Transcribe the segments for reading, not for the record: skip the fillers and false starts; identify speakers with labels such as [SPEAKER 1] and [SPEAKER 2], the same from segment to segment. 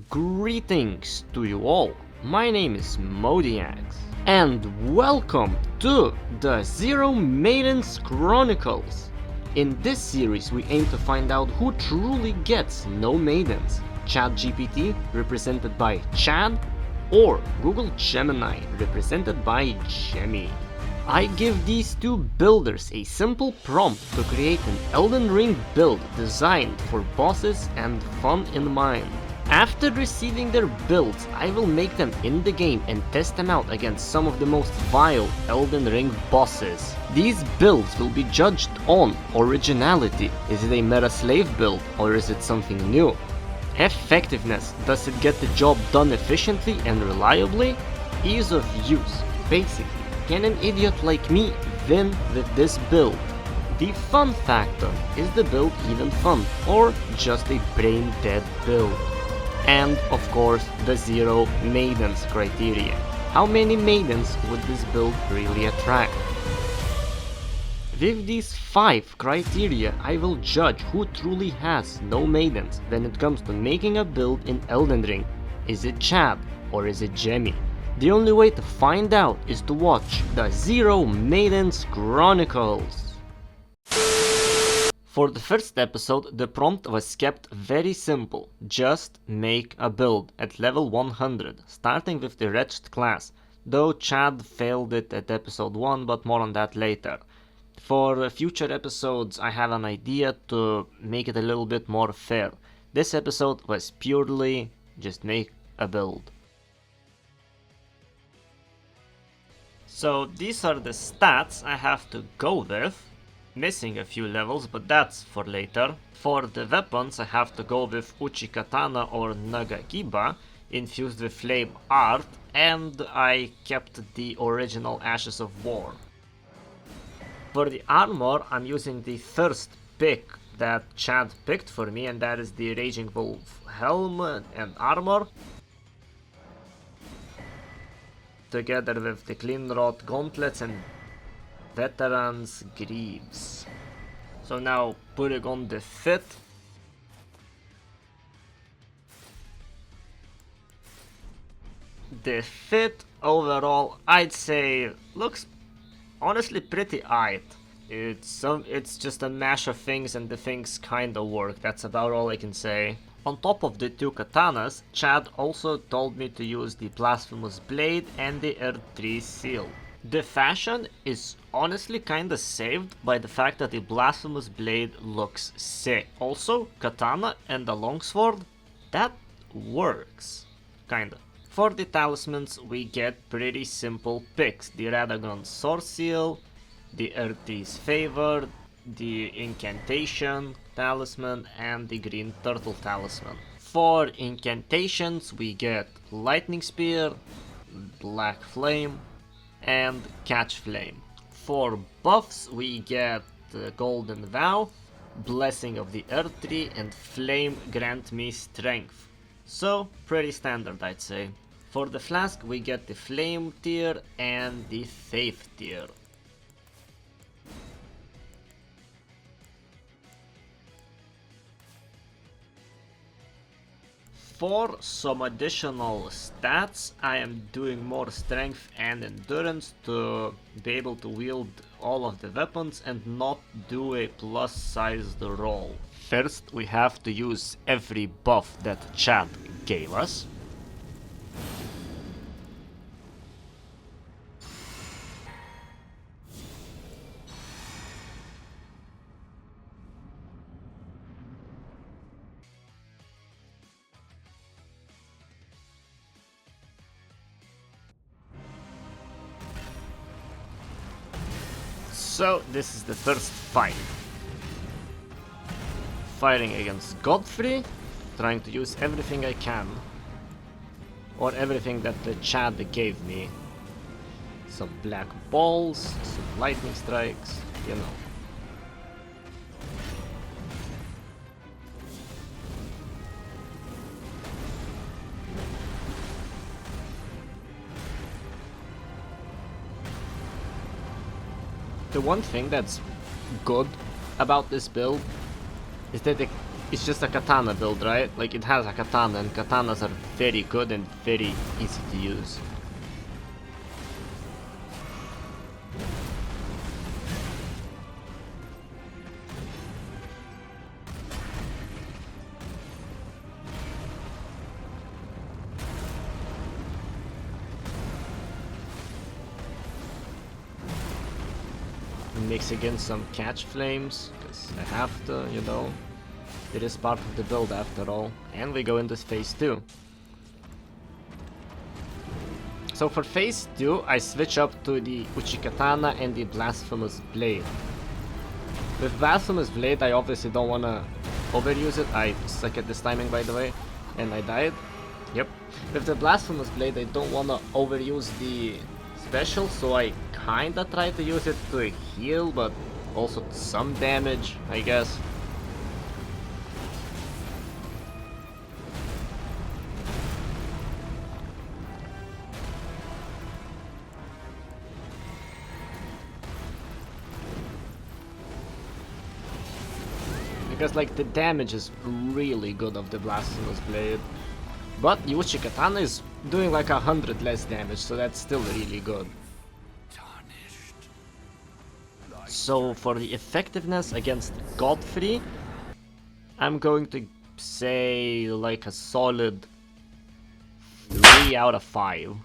[SPEAKER 1] Greetings to you all, my name is Modiax, and welcome to the Zero Maidens Chronicles. In this series we aim to find out who truly gets no maidens, Chat GPT, represented by Chad, or Google Gemini, represented by Jemmy. I give these two builders a simple prompt to create an Elden Ring build designed for bosses and fun in mind. After receiving their builds, I will make them in the game and test them out against some of the most vile Elden Ring bosses. These builds will be judged on originality. Is it a meta slave build or is it something new? Effectiveness, does it get the job done efficiently and reliably? Ease of use, basically, can an idiot like me win with this build? The fun factor, is the build even fun or just a brain dead build? And of course the Zero Maidens criteria. How many maidens would this build really attract? With these 5 criteria I will judge who truly has no maidens when it comes to making a build in Elden Ring. Is it Chad or is it Jemmy? The only way to find out is to watch the Zero Maidens Chronicles. For the first episode, the prompt was kept very simple. Just make a build at level 100, starting with the wretched class, though Chad failed it at episode 1, but more on that later. For future episodes, I have an idea to make it a little bit more fair. This episode was purely just make a build. So these are the stats I have to go with. Missing a few levels, but that's for later. For the weapons I have to go with Uchi Katana or Nagakiba, infused with Flame Art, and I kept the original Ashes of War. For the armor I'm using the first pick that Chad picked for me, and that is the Raging Wolf Helm and armor, together with the Clean Rod Gauntlets and Veterans Greaves. So now putting on the fit. The fit overall I'd say looks honestly pretty aight. It's just a mash of things and the things kinda work. That's about all I can say. On top of the 2 katanas, Chad also told me to use the Blasphemous Blade and the Earth 3 Seal. The fashion is honestly kinda saved by the fact that the Blasphemous Blade looks sick. Also, katana and the longsword, that works. Kinda. For the talismans we get pretty simple picks. The Radagon Sword Seal, the Earthy's Favor, the Incantation Talisman, and the Green Turtle Talisman. For incantations we get Lightning Spear, Black Flame, and Catch Flame. For buffs we get Golden Vow, Blessing of the Earth Tree, and Flame Grant Me Strength. So pretty standard I'd say. For the flask we get the Flame tier and the Faith tier. For some additional stats, I am doing more strength and endurance to be able to wield all of the weapons and not do a plus sized roll. First we have to use every buff that Chad gave us. So this is the first fight. Fighting against Godfrey, trying to use everything I can. Or everything that the Chad gave me. Some black balls, some lightning strikes, you know. The one thing that's good about this build is that it's just a katana build, right? Like, it has a katana, and katanas are very good and very easy to use. Mix again some catch flames, because I have to, you know. It is part of the build after all. And we go into phase 2. So for phase 2, I switch up to the Uchikatana and the Blasphemous Blade. With Blasphemous Blade, I obviously don't wanna overuse it. I suck at this timing, by the way, and I died. Yep. With the Blasphemous Blade, I don't wanna overuse the special, so I kinda try to use it to heal, but also some damage, I guess. Because like the damage is really good of the Blasphemous Blade. But Yuchi Katana is doing like 100 less damage, so that's still really good. So for the effectiveness against Godfrey, I'm going to say like a solid 3 out of 5.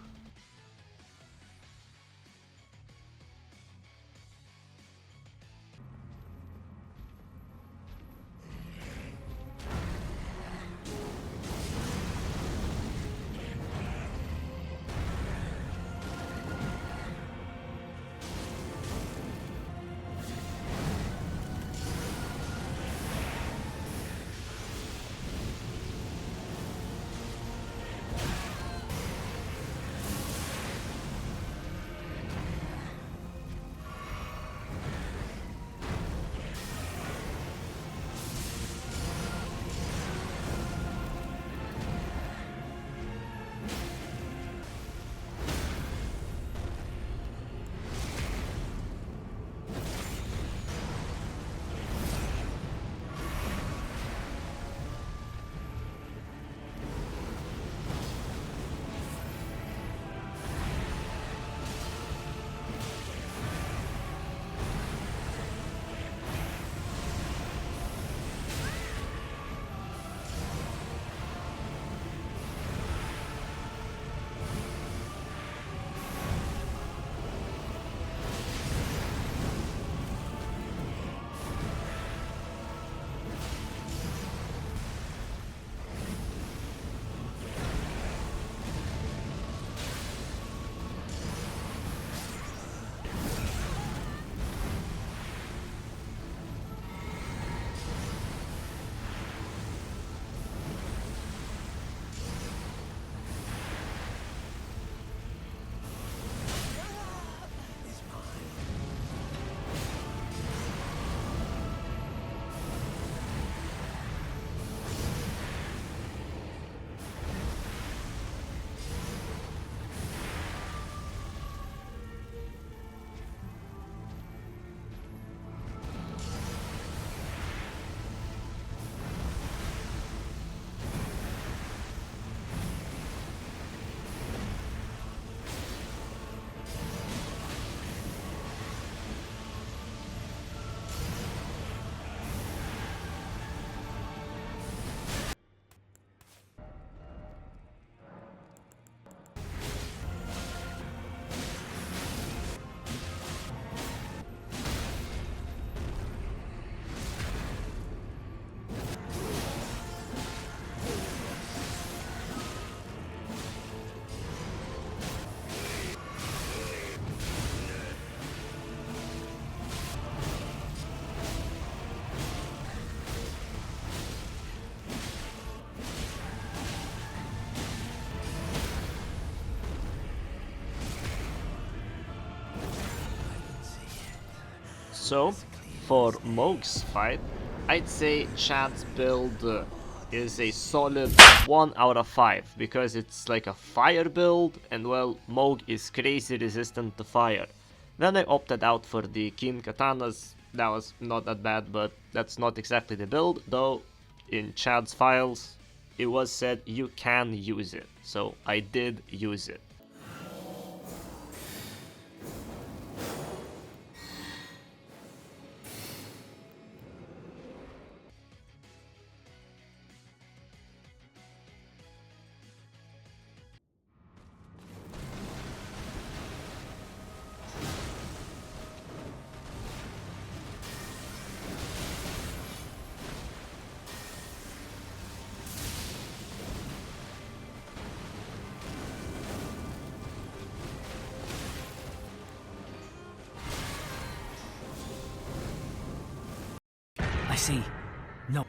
[SPEAKER 1] So, for Moog's fight, I'd say Chad's build is a solid 1 out of 5, because it's like a fire build, and well, Moog is crazy resistant to fire. Then I opted out for the Keen Katanas. That was not that bad, but that's not exactly the build, though in Chad's files, it was said you can use it, so I did use it.
[SPEAKER 2] I see. No.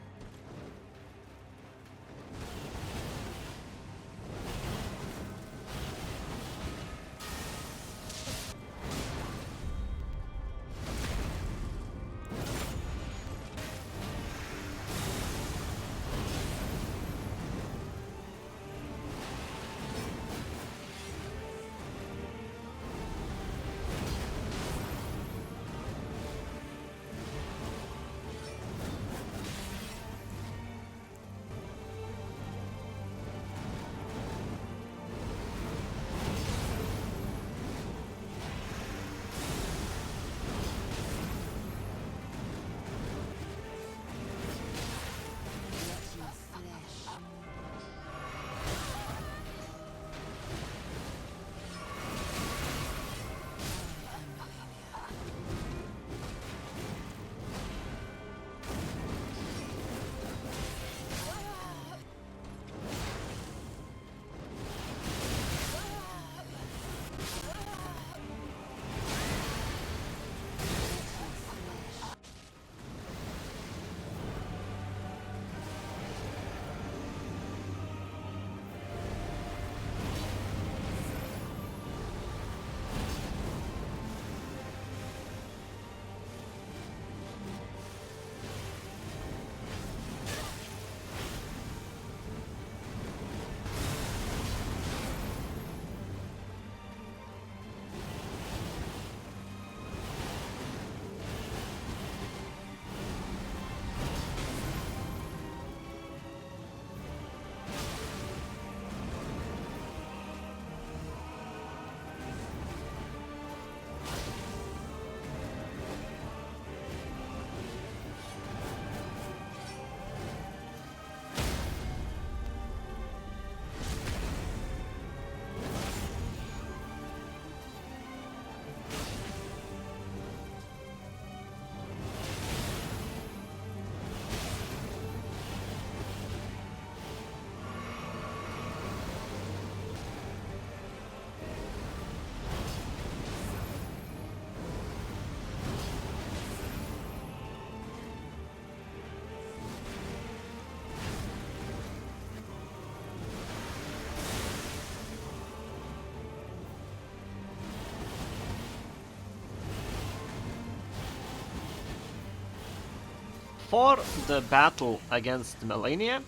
[SPEAKER 1] For the battle against Melania,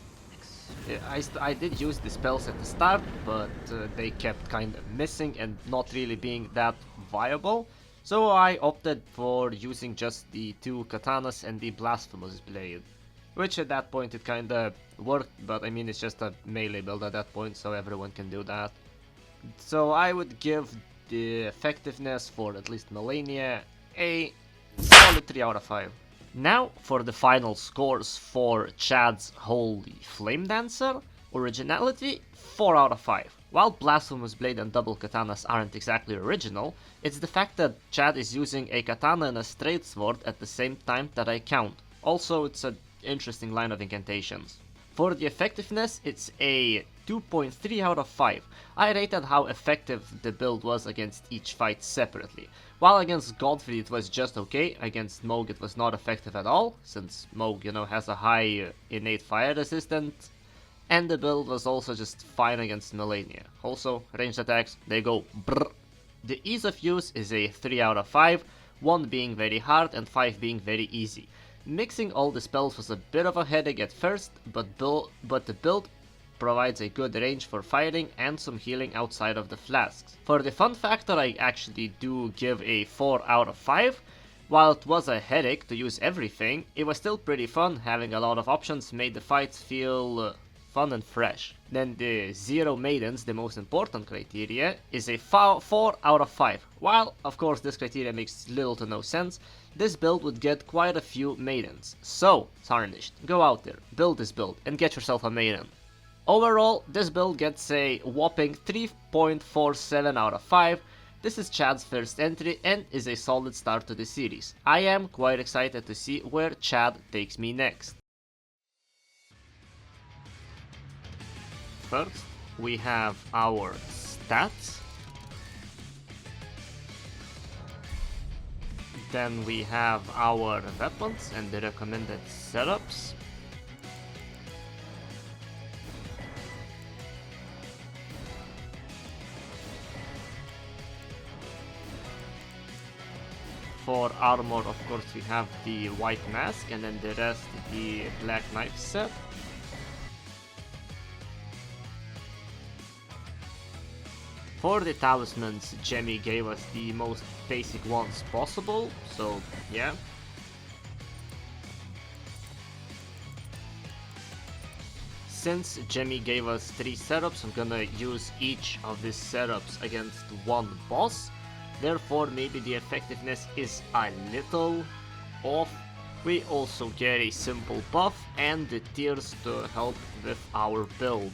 [SPEAKER 1] I did use the spells at the start, but they kept kind of missing and not really being that viable. So I opted for using just the two katanas and the blasphemous blade, which at that point it kinda worked, but I mean it's just a melee build at that point, so everyone can do that. So I would give the effectiveness for at least Melania a solid 3 out of 5. Now for the final scores for Chad's Holy Flame Dancer. Originality, 4 out of 5. While Blasphemous Blade and Double Katanas aren't exactly original, it's the fact that Chad is using a katana and a straight sword at the same time that I count. Also, it's an interesting line of incantations. For the effectiveness, it's a 2.3 out of 5. I rated how effective the build was against each fight separately. While against Godfrey it was just okay, against Moog it was not effective at all, since Moog, has a high innate fire resistance, and the build was also just fine against Melania. Also, ranged attacks, they go brrr. The ease of use is a 3 out of 5, 1 being very hard and 5 being very easy. Mixing all the spells was a bit of a headache at first, but the build provides a good range for fighting and some healing outside of the flasks. For the fun factor, I actually do give a 4 out of 5. While it was a headache to use everything, it was still pretty fun. Having a lot of options made the fights feel fun and fresh. Then the Zero Maidens, the most important criteria, is a 4 out of 5. While, of course, this criteria makes little to no sense, this build would get quite a few maidens. So, Tarnished, go out there, build this build, and get yourself a maiden. Overall, this build gets a whopping 3.47 out of 5. This is Chad's first entry and is a solid start to the series. I am quite excited to see where Chad takes me next. First, we have our stats. Then we have our weapons and the recommended setups. For armor, of course, we have the white mask and then the rest the black knife set. For the talismans, Jemmy gave us the most basic ones possible, so yeah. Since Jemmy gave us 3 setups, I'm gonna use each of these setups against one boss. Therefore, maybe the effectiveness is a little off. We also get a simple buff and the tears to help with our build.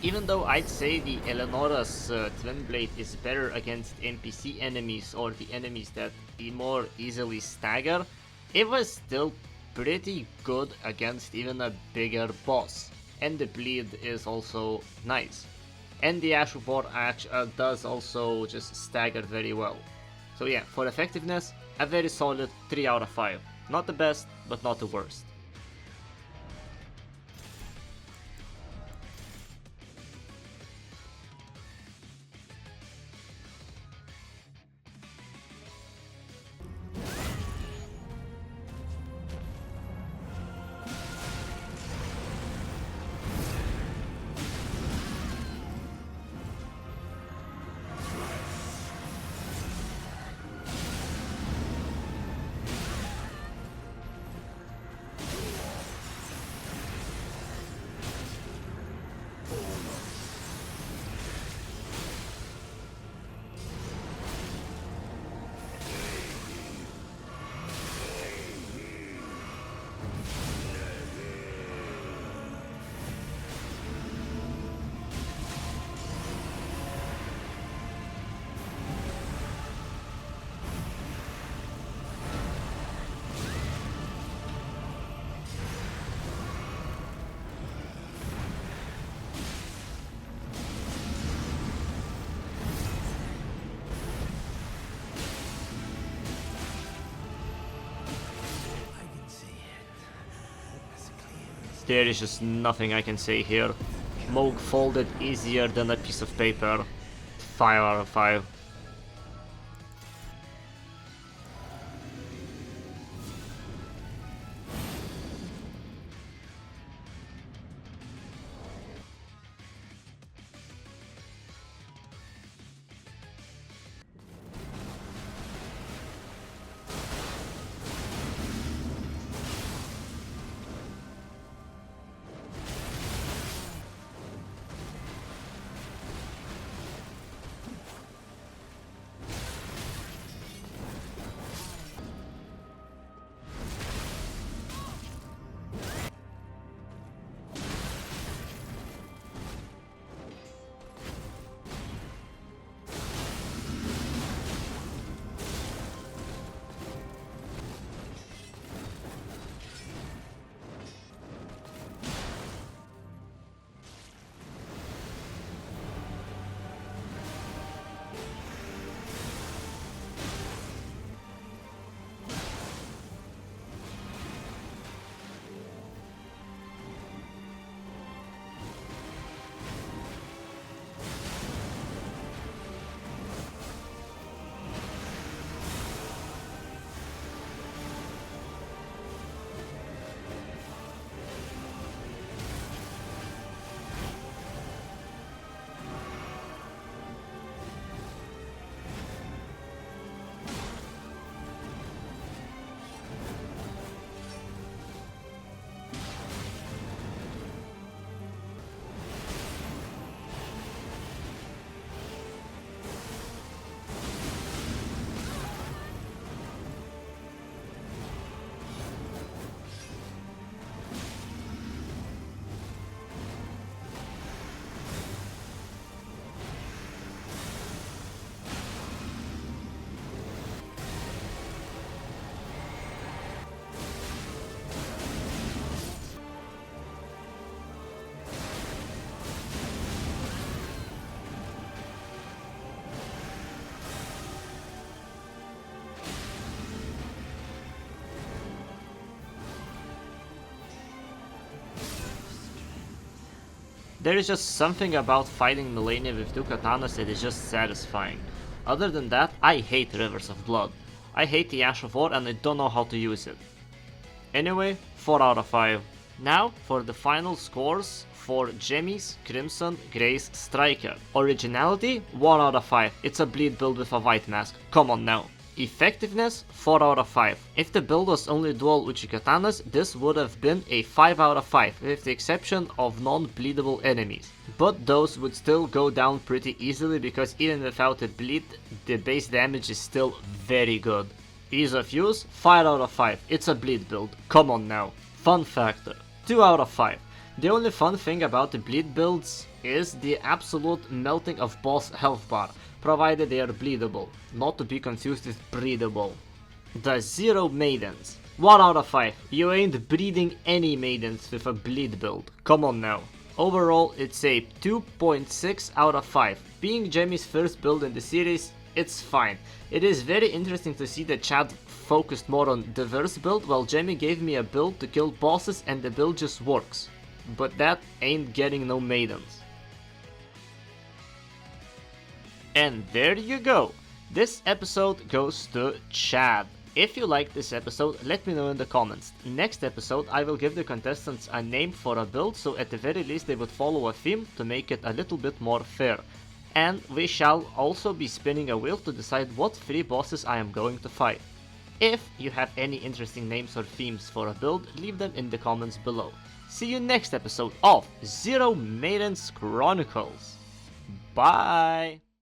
[SPEAKER 1] Even though I'd say the Eleonora's Twin Blade is better against NPC enemies or the enemies that be more easily stagger, it was still pretty good against even a bigger boss. And the bleed is also nice. And the Ashur Boar does also just stagger very well. So yeah, for effectiveness, a very solid 3 out of 5. Not the best, but not the worst. There is just nothing I can say here. Moog folded easier than a piece of paper. 5 out of 5. There is just something about fighting Millennia with 2 katanas that is just satisfying. Other than that, I hate Rivers of Blood. I hate the Ash of War and I don't know how to use it. Anyway, 4 out of 5. Now for the final scores for Gemmy's Crimson Grace Striker. Originality, 1 out of 5. It's a bleed build with a white mask. Come on now. Effectiveness, 4 out of 5. If the build was only dual Uchi Katanas, this would have been a 5 out of 5, with the exception of non-bleedable enemies. But those would still go down pretty easily because even without a bleed, the base damage is still very good. Ease of use, 5 out of 5. It's a bleed build. Come on now. Fun factor, 2 out of 5. The only fun thing about the bleed builds is the absolute melting of boss health bar, provided they are bleedable, not to be confused with breedable. The Zero Maidens, 1 out of 5. You ain't breeding any maidens with a bleed build. Come on now. Overall, it's a 2.6 out of 5. Being Gemmy's first build in the series, it's fine. It is very interesting to see that Chad focused more on diverse build, while Gemmy gave me a build to kill bosses and the build just works. But that ain't getting no maidens. And there you go. This episode goes to Chad. If you like this episode, let me know in the comments. Next episode, I will give the contestants a name for a build, so at the very least they would follow a theme to make it a little bit more fair. And we shall also be spinning a wheel to decide what 3 bosses I am going to fight. If you have any interesting names or themes for a build, leave them in the comments below. See you next episode of Zero Maidens Chronicles. Bye!